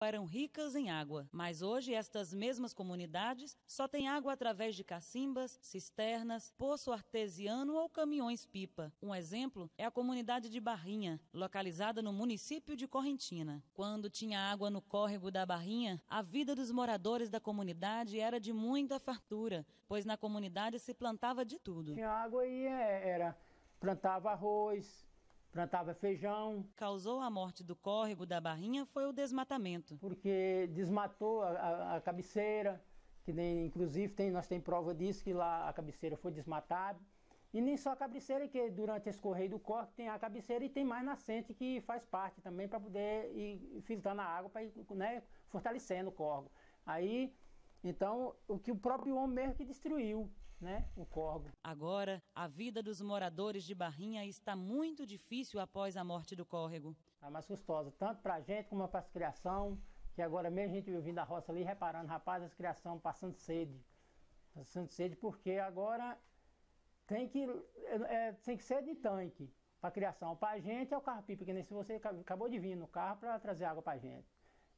eram ricas em água, mas hoje estas mesmas comunidades só têm água através de cacimbas, cisternas, poço artesiano ou caminhões-pipa. Um exemplo é a comunidade de Barrinha, localizada no município de Correntina. Quando tinha água no córrego da Barrinha, a vida dos moradores da comunidade era de muita fartura, pois na comunidade se plantava de tudo. Tinha água e plantava arroz, plantava feijão. Causou a morte do córrego da Barrinha foi o desmatamento. Porque desmatou a cabeceira, que nem, inclusive nós temos prova disso, que lá a cabeceira foi desmatada. E nem só a cabeceira, que durante esse correio do córrego tem a cabeceira e tem mais nascente que faz parte também para poder ir filtrando a água, para ir, né, fortalecendo o córrego. Aí, então, o que o próprio homem mesmo que destruiu, né, o córrego. Agora, a vida dos moradores de Barrinha está muito difícil após a morte do córrego. Está mais custosa, tanto para a gente como para as criação, que agora mesmo a gente viu vindo da roça ali reparando, rapaz, as criação passando sede porque agora tem que ser de tanque para criação. Para a gente é o carro-pipa, que nem se você acabou de vir no carro para trazer água para a gente.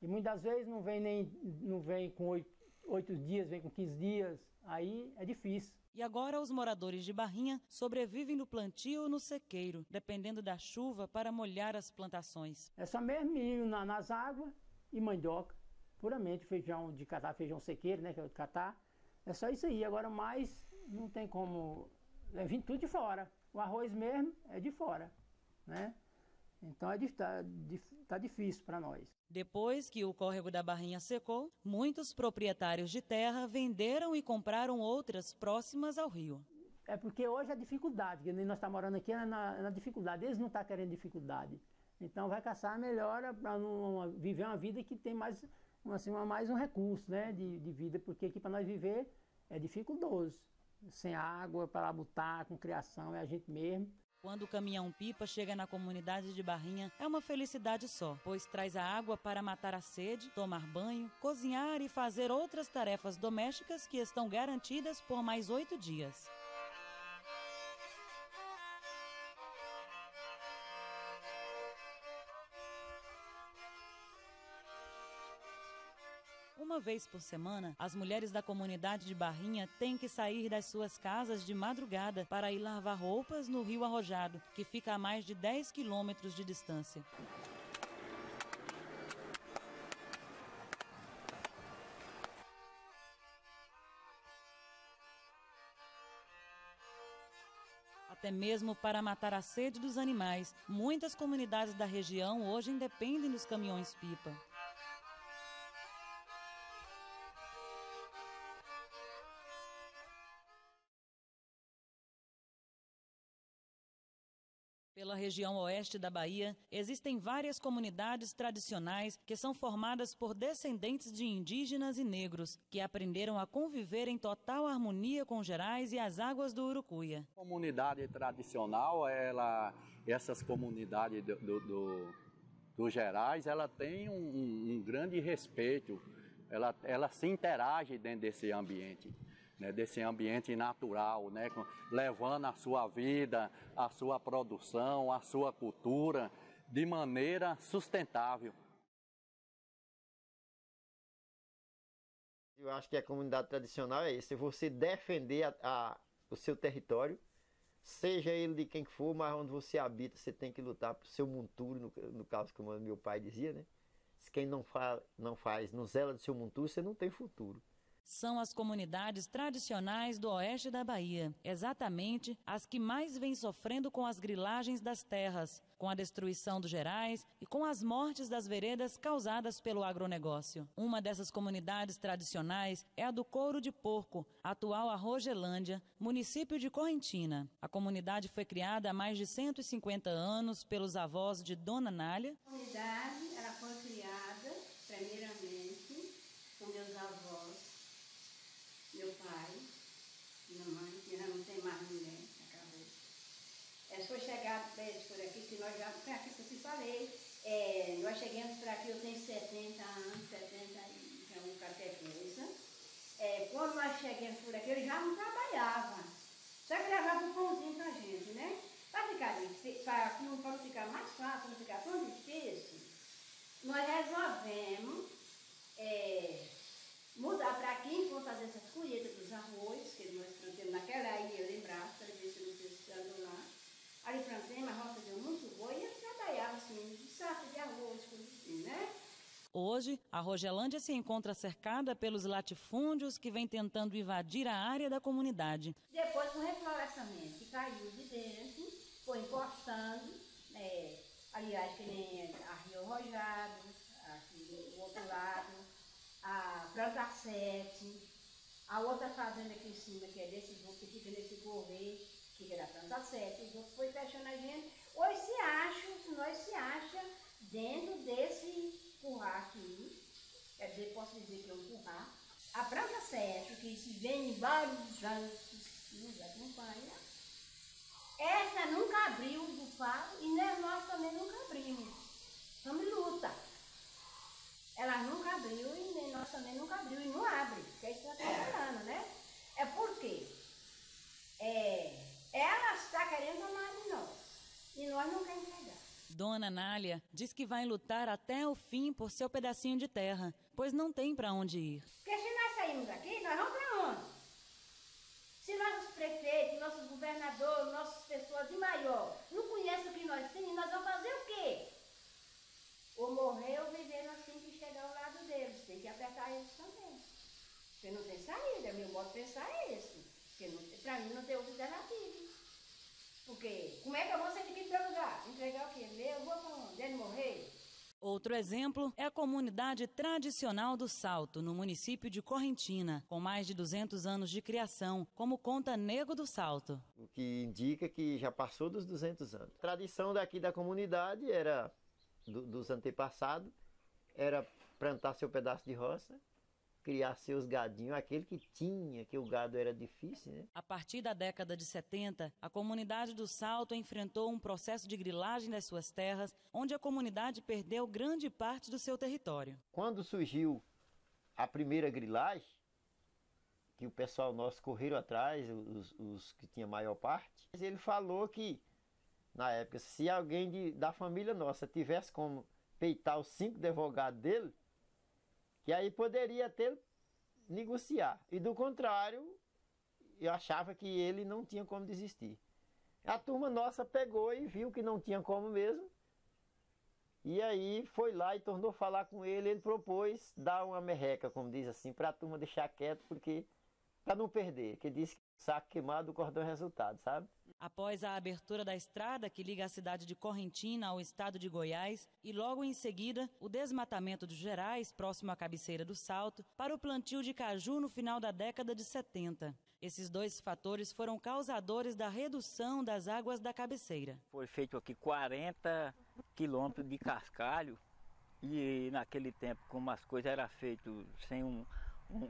E muitas vezes não vem com 8 dias, vem com 15 dias, aí é difícil. E agora os moradores de Barrinha sobrevivem no plantio ou no sequeiro, dependendo da chuva para molhar as plantações. É só mesmo milho nas águas e mandioca, puramente feijão de catar, feijão sequeiro, né, que é o de catar. É só isso aí, agora mais não tem como, vem tudo de fora. O arroz mesmo é de fora, né? Então tá difícil para nós. Depois que o córrego da Barrinha secou, muitos proprietários de terra venderam e compraram outras próximas ao rio. É porque hoje a dificuldade, que nós estamos morando aqui na dificuldade, eles não estão querendo dificuldade. Então vai caçar a melhora para viver uma vida que tem mais um recurso, né, de vida, porque aqui para nós viver é dificultoso. Sem água, para botar, com criação, é a gente mesmo. Quando o caminhão-pipa chega na comunidade de Barrinha, é uma felicidade só, pois traz a água para matar a sede, tomar banho, cozinhar e fazer outras tarefas domésticas que estão garantidas por mais 8 dias. Uma vez por semana, as mulheres da comunidade de Barrinha têm que sair das suas casas de madrugada para ir lavar roupas no Rio Arrojado, que fica a mais de 10 quilômetros de distância. Até mesmo para matar a sede dos animais, muitas comunidades da região hoje dependem dos caminhões-pipa. Pela região oeste da Bahia, existem várias comunidades tradicionais que são formadas por descendentes de indígenas e negros, que aprenderam a conviver em total harmonia com Gerais e as águas do Urucuia. A comunidade tradicional, essas comunidades do Gerais, ela tem um grande respeito, ela se interage dentro desse ambiente. Né, desse ambiente natural, né, levando a sua vida, a sua produção, a sua cultura de maneira sustentável. Eu acho que a comunidade tradicional é isso, é você defender o seu território, seja ele de quem for, mas onde você habita, você tem que lutar por seu monturo, no caso como meu pai dizia, né? Se quem não zela do seu monturo, você não tem futuro. São as comunidades tradicionais do oeste da Bahia, exatamente as que mais vêm sofrendo com as grilagens das terras, com a destruição dos Gerais e com as mortes das veredas causadas pelo agronegócio. Uma dessas comunidades tradicionais é a do Couro de Porco, atual Arrogelândia, município de Correntina. A comunidade foi criada há mais de 150 anos pelos avós de Dona Nália. A comunidade ela foi criada, primeiramente, com meus avós. Meu pai, minha mãe, que já não tem mais mulher, acabou. Foi chegado por aqui, que nós já, foi aqui que eu te falei, nós chegamos por aqui, eu tenho 70 anos, 70 e já um qualquer coisa. Quando nós chegamos por aqui, ele já não trabalhava, só que levava um pãozinho pra gente, né? Para não ficar mais fácil, não ficar tão difícil, nós resolvemos arroz, que nós plantamos naquela aí, eu lembrava, para ver se não precisando lá. Ali plantamos, a roça deu muito boa e eu trabalhava assim, de saco de arroz, coisa assim, né? Hoje, a Rogelândia se encontra cercada pelos latifúndios que vêm tentando invadir a área da comunidade. Depois, com o reflorestamento, que caiu de dentro, foi encostando, aliás, que nem a Rio Rojado, aqui do outro lado, a Planta 7, a outra fazenda aqui em cima, que é desse grupo, que fica nesse correio, que era a Planta 7, os outros foi fechando a gente. Hoje nós se acha dentro desse curral aqui, quer dizer, posso dizer que é um curral. A Planta 7, que se vem em vários anos, nos acompanha, essa nunca abriu do faro e nós também nunca abrimos. Estamos em luta. Ela nunca abriu e nem nós também nunca abriu e não abre, que é isso que nós estamos falando, né? É porque ela está querendo tomar de nós e nós não queremos pegar. Dona Nália diz que vai lutar até o fim por seu pedacinho de terra, pois não tem para onde ir. Porque se nós sairmos daqui, nós vamos para onde? Se nossos prefeitos, nossos governadores, nossas pessoas de maior não conhecem o que nós temos, nós vamos fazer o quê? Ou morrer ou viver, nós temos que chegar ao lado deles, tem que apertar eles também. Porque não tem saída, meu modo de pensar é esse. Porque para mim não tem outra alternativa. Porque como é que eu vou sair daqui para outro lugar? Entregar o quê? Eu vou para onde? Deve morrer? Outro exemplo é a comunidade tradicional do Salto, no município de Correntina, com mais de 200 anos de criação, como conta Nego do Salto. O que indica que já passou dos 200 anos. A tradição daqui da comunidade era, dos antepassados, era plantar seu pedaço de roça, criar seus gadinhos, aquele que tinha, que o gado era difícil, né? A partir da década de 70, a comunidade do Salto enfrentou um processo de grilagem das suas terras, onde a comunidade perdeu grande parte do seu território. Quando surgiu a primeira grilagem, que o pessoal nosso correram atrás, os que tinham maior parte, ele falou que, na época, se alguém da família nossa tivesse como peitar os 5 advogados dele, que aí poderia até negociar. E do contrário, eu achava que ele não tinha como desistir. A turma nossa pegou e viu que não tinha como mesmo. E aí foi lá e tornou falar com ele. Ele propôs dar uma merreca, como diz assim, para a turma deixar quieto, porque para não perder. Que disse que saco queimado, o cordão é resultado, sabe? Após a abertura da estrada que liga a cidade de Correntina ao estado de Goiás e logo em seguida o desmatamento dos Gerais, próximo à cabeceira do Salto, para o plantio de caju no final da década de 70. Esses dois fatores foram causadores da redução das águas da cabeceira. Foi feito aqui 40 quilômetros de cascalho e naquele tempo, como as coisas eram feitas sem um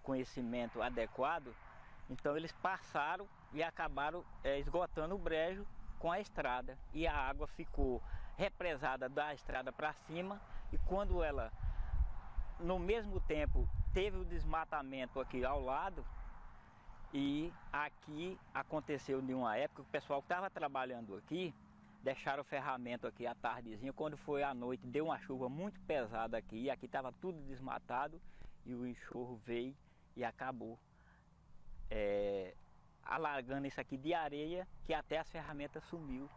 conhecimento adequado, então eles passaram e acabaram esgotando o brejo com a estrada. E a água ficou represada da estrada para cima e quando ela, no mesmo tempo, teve o desmatamento aqui ao lado, e aqui aconteceu de uma época que o pessoal que estava trabalhando aqui, deixaram o ferramenta aqui à tardezinha, quando foi à noite deu uma chuva muito pesada aqui, e aqui estava tudo desmatado e o enxurro veio e acabou alargando isso aqui de areia, que até as ferramentas sumiu.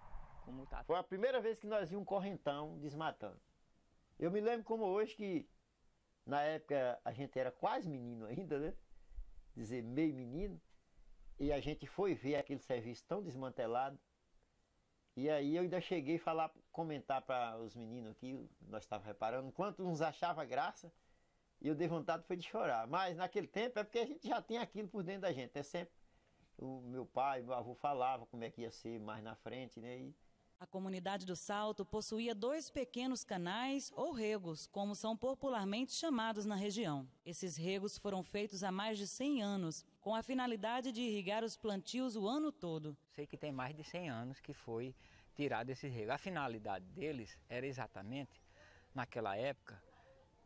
Como tá. Foi a primeira vez que nós vimos um correntão desmatando. Eu me lembro como hoje que, na época, a gente era quase menino ainda, né? Dizer, meio menino. E a gente foi ver aquele serviço tão desmantelado. E aí eu ainda cheguei a comentar para os meninos aqui, nós estávamos reparando, enquanto uns achavam graça, e eu dei vontade foi de chorar. Mas naquele tempo é porque a gente já tem aquilo por dentro da gente. É sempre o meu pai, meu avô falava como é que ia ser mais na frente, né? E a comunidade do Salto possuía 2 pequenos canais ou regos, como são popularmente chamados na região. Esses regos foram feitos há mais de 100 anos, com a finalidade de irrigar os plantios o ano todo. Sei que tem mais de 100 anos que foi tirado esses regos. A finalidade deles era exatamente, naquela época,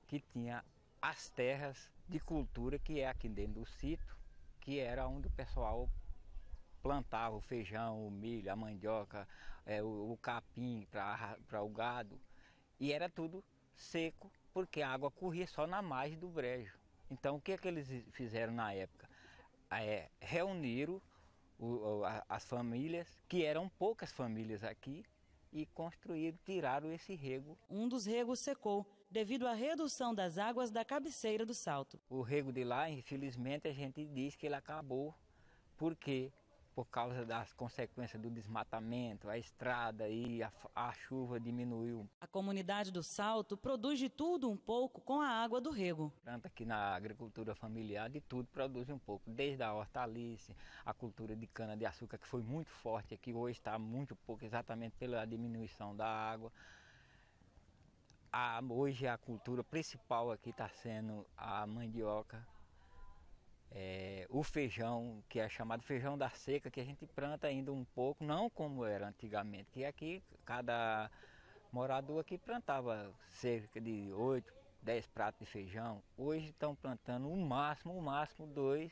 que tinha as terras de cultura que é aqui dentro do sítio, que era onde o pessoal plantava o feijão, o milho, a mandioca, o capim para o gado. E era tudo seco, porque a água corria só na margem do brejo. Então o que eles fizeram na época? reuniram as famílias, que eram poucas famílias aqui, e construíram, tiraram esse rego. Um dos regos secou, devido à redução das águas da cabeceira do Salto. O rego de lá, infelizmente, a gente diz que ele acabou. Por quê? Por causa das consequências do desmatamento, a estrada e a chuva diminuiu. A comunidade do Salto produz de tudo um pouco com a água do rego. Tanto aqui na agricultura familiar, de tudo produz um pouco, desde a hortaliça, a cultura de cana-de-açúcar, que foi muito forte aqui, hoje está muito pouco, exatamente pela diminuição da água. Hoje a cultura principal aqui está sendo a mandioca, o feijão, que é chamado feijão da seca, que a gente planta ainda um pouco, não como era antigamente, que aqui cada morador aqui plantava cerca de 8, 10 pratos de feijão. Hoje estão plantando o máximo 2,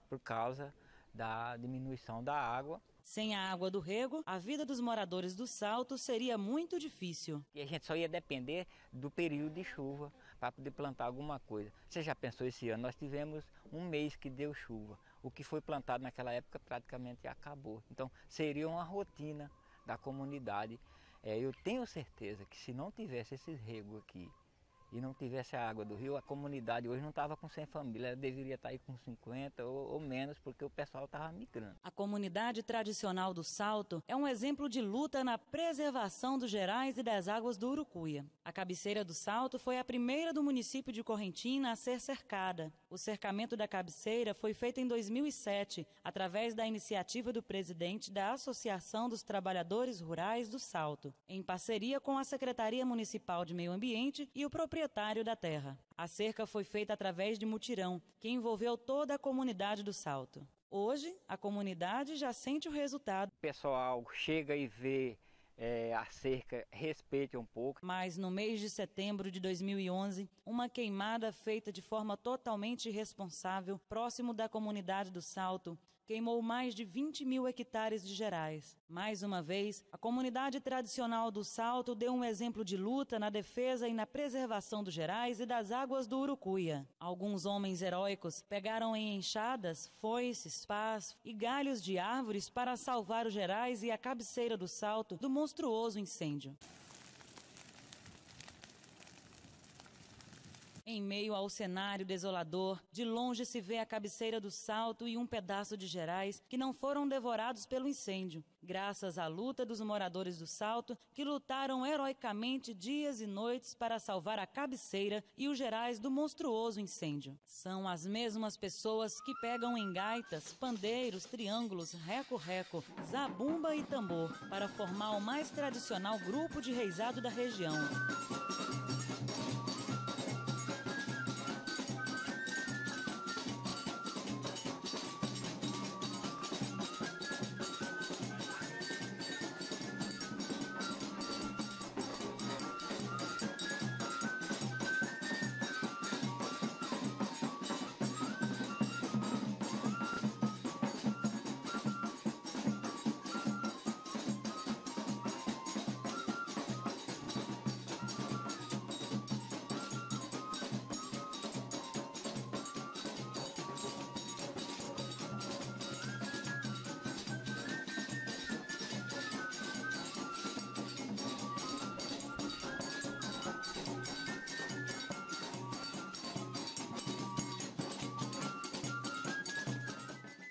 por causa da diminuição da água. Sem a água do rego, a vida dos moradores do Salto seria muito difícil. E a gente só ia depender do período de chuva para poder plantar alguma coisa. Você já pensou esse ano? Nós tivemos um mês que deu chuva. O que foi plantado naquela época praticamente acabou. Então seria uma rotina da comunidade. Eu tenho certeza que se não tivesse esse rego aqui e não tivesse a água do rio, a comunidade hoje não estava com 100 famílias, ela deveria estar aí com 50 ou menos, porque o pessoal estava migrando. A comunidade tradicional do Salto é um exemplo de luta na preservação dos gerais e das águas do Urucuia. A cabeceira do Salto foi a primeira do município de Correntina a ser cercada. O cercamento da cabeceira foi feito em 2007, através da iniciativa do presidente da Associação dos Trabalhadores Rurais do Salto, em parceria com a Secretaria Municipal de Meio Ambiente e o proprietário da terra. A cerca foi feita através de mutirão, que envolveu toda a comunidade do Salto. Hoje, a comunidade já sente o resultado. O pessoal chega e vê a cerca, respeita um pouco. Mas no mês de setembro de 2011, uma queimada feita de forma totalmente irresponsável, próximo da comunidade do Salto, queimou mais de 20 mil hectares de gerais. Mais uma vez, a comunidade tradicional do Salto deu um exemplo de luta na defesa e na preservação dos gerais e das águas do Urucuia. Alguns homens heróicos pegaram em enxadas, foices, pás e galhos de árvores para salvar os gerais e a cabeceira do Salto do monstruoso incêndio. Em meio ao cenário desolador, de longe se vê a cabeceira do Salto e um pedaço de gerais que não foram devorados pelo incêndio, graças à luta dos moradores do Salto, que lutaram heroicamente dias e noites para salvar a cabeceira e os gerais do monstruoso incêndio. São as mesmas pessoas que pegam em gaitas, pandeiros, triângulos, reco-reco, zabumba e tambor para formar o mais tradicional grupo de reizado da região.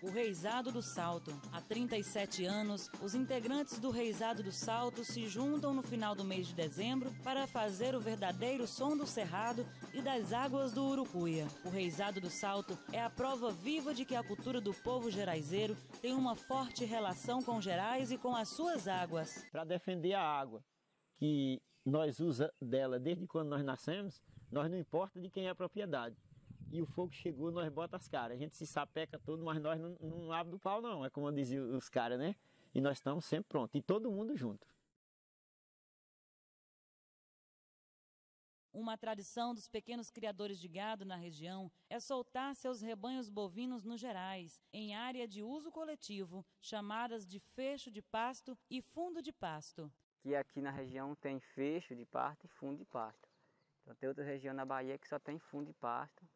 O Reizado do Salto. Há 37 anos, os integrantes do Reizado do Salto se juntam no final do mês de dezembro para fazer o verdadeiro som do cerrado e das águas do Urucuia. O Reizado do Salto é a prova viva de que a cultura do povo geraizeiro tem uma forte relação com Gerais e com as suas águas. Para defender a água que nós usamos dela desde quando nós nascemos, nós não importa de quem é a propriedade. E o fogo chegou, nós bota as caras. A gente se sapeca todo, mas nós não abre do pau não, é como diziam os caras, né? E nós estamos sempre prontos, e todo mundo junto. Uma tradição dos pequenos criadores de gado na região é soltar seus rebanhos bovinos nos Gerais, em área de uso coletivo, chamadas de fecho de pasto e fundo de pasto. Que aqui na região tem fecho de pasto e fundo de pasto. Então tem outra região na Bahia que só tem fundo de pasto,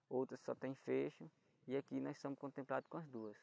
outras só tem fecho, E aqui nós somos contemplados com as duas,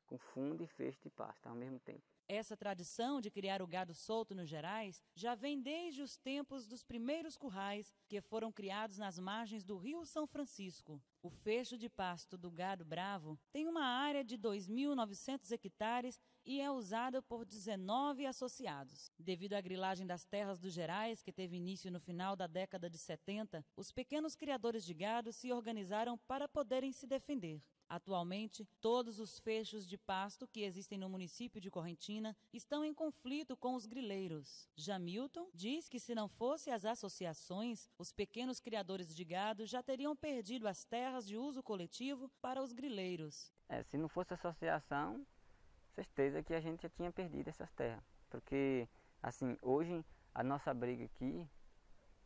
com fundo e fecho de pasto ao mesmo tempo. Essa tradição de criar o gado solto nos Gerais já vem desde os tempos dos primeiros currais que foram criados nas margens do Rio São Francisco. O fecho de pasto do gado bravo tem uma área de 2.900 hectares e é usada por 19 associados. Devido à grilagem das terras dos Gerais, que teve início no final da década de 70, os pequenos criadores de gado se organizaram para poderem se defender. Atualmente, todos os fechos de pasto que existem no município de Correntina estão em conflito com os grileiros. Jamilton diz que se não fossem as associações, os pequenos criadores de gado já teriam perdido as terras de uso coletivo para os grileiros. Se não fosse a associação, certeza que a gente já tinha perdido essas terras. Porque, assim, hoje a nossa briga aqui,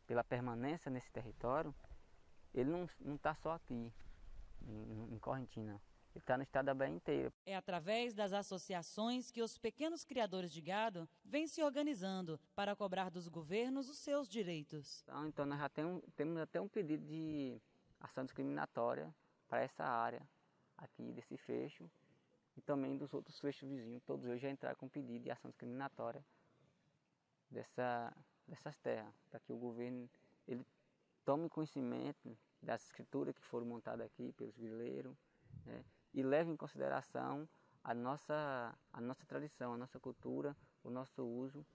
pela permanência nesse território, ele não está só aqui. Em Correntina. Ele está no estado da Bahia inteira. É através das associações que os pequenos criadores de gado vêm se organizando para cobrar dos governos os seus direitos. Então nós já temos até um pedido de ação discriminatória para essa área aqui desse fecho e também dos outros fechos vizinhos. Todos eles já entraram com pedido de ação discriminatória dessas terras, para que o governo ele tome conhecimento das escrituras que foram montadas aqui pelos grileiros, né, e leve em consideração a nossa tradição, a nossa cultura, o nosso uso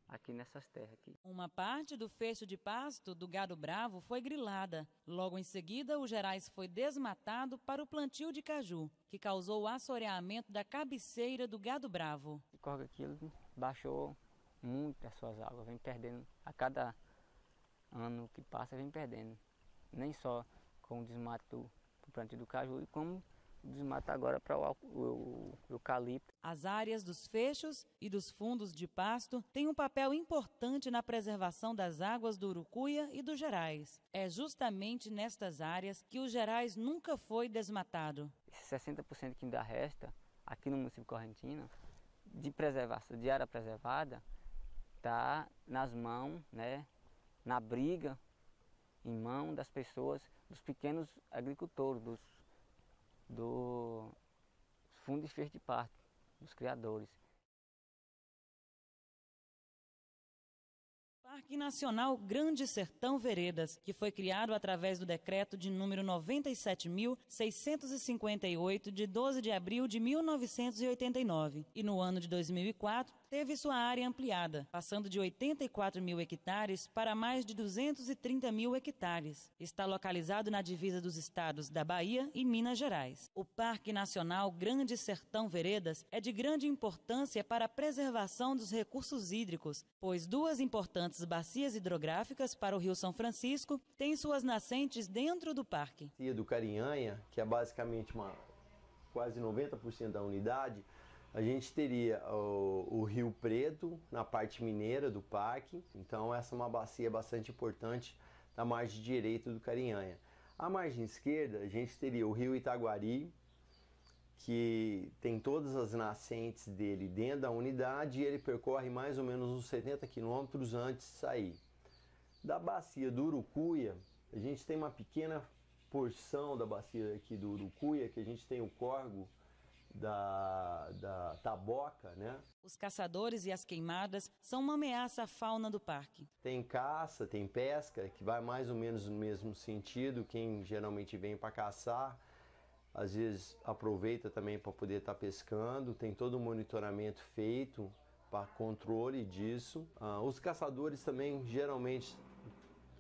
aqui nessas terras. Aqui. Uma parte do fecho de pasto do gado bravo foi grilada. Logo em seguida, o Gerais foi desmatado para o plantio de caju, que causou o assoreamento da cabeceira do gado bravo. O córrego aquilo baixou muito as suas águas, vem perdendo, a cada ano que passa vem perdendo. Nem só com o desmato do plantio do caju, e como desmata agora para o eucalipto. As áreas dos fechos e dos fundos de pasto têm um papel importante na preservação das águas do Urucuia e do Gerais. É justamente nestas áreas que o Gerais nunca foi desmatado. Esse 60% que ainda resta, aqui no município de Correntina, de preservação, de área preservada, está nas mãos, né, na briga, em mão das pessoas, dos pequenos agricultores, do fundo de fecho de pasto, dos criadores. Parque Nacional Grande Sertão Veredas, que foi criado através do decreto de número 97.658, de 12 de abril de 1989. E no ano de 2004, teve sua área ampliada, passando de 84 mil hectares para mais de 230 mil hectares. Está localizado na divisa dos estados da Bahia e Minas Gerais. O Parque Nacional Grande Sertão Veredas é de grande importância para a preservação dos recursos hídricos, pois duas importantes bacias hidrográficas para o Rio São Francisco têm suas nascentes dentro do parque. A bacia do Carinhanha, que é basicamente quase 90% da unidade, a gente teria o Rio Preto na parte mineira do parque, então essa é uma bacia bastante importante na margem direita do Carinhanha. A margem esquerda, a gente teria o Rio Itaguari, que tem todas as nascentes dele dentro da unidade e ele percorre mais ou menos uns 70 quilômetros antes de sair. Da bacia do Urucuia, a gente tem uma pequena porção da bacia aqui do Urucuia, que a gente tem o córrego da taboca, né? Os caçadores e as queimadas são uma ameaça à fauna do parque. Tem caça, tem pesca, que vai mais ou menos no mesmo sentido, quem geralmente vem para caçar, às vezes aproveita também para poder estar pescando, tem todo um monitoramento feito para controle disso. Os caçadores também geralmente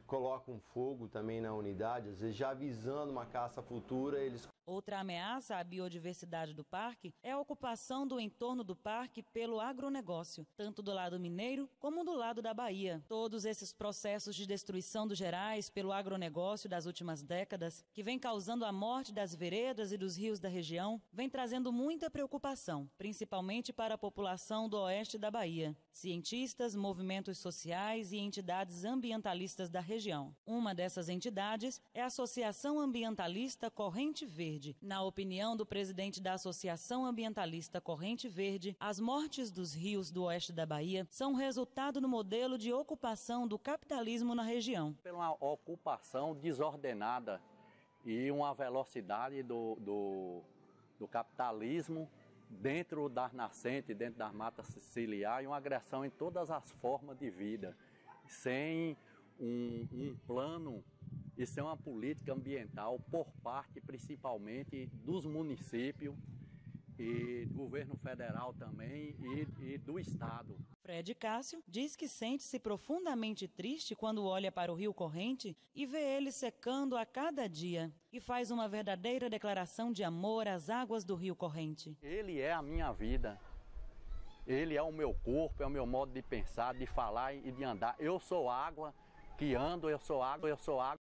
colocam fogo também na unidade, às vezes já avisando uma caça futura, eles... Outra ameaça à biodiversidade do parque é a ocupação do entorno do parque pelo agronegócio, tanto do lado mineiro como do lado da Bahia. Todos esses processos de destruição dos Gerais pelo agronegócio das últimas décadas, que vem causando a morte das veredas e dos rios da região, vem trazendo muita preocupação, principalmente para a população do oeste da Bahia. Cientistas, movimentos sociais e entidades ambientalistas da região. Uma dessas entidades é a Associação Ambientalista Corrente Verde. Na opinião do presidente da Associação Ambientalista Corrente Verde, as mortes dos rios do oeste da Bahia são resultado do modelo de ocupação do capitalismo na região. Pela ocupação desordenada e uma velocidade do capitalismo dentro das nascentes, dentro das matas ciliares, e uma agressão em todas as formas de vida, sem um plano e sem uma política ambiental por parte principalmente dos municípios e do governo federal também e do estado. Fred Cássio diz que sente-se profundamente triste quando olha para o rio Corrente e vê ele secando a cada dia, e faz uma verdadeira declaração de amor às águas do rio Corrente. Ele é a minha vida, ele é o meu corpo, é o meu modo de pensar, de falar e de andar. Eu sou água que ando, eu sou água, eu sou água.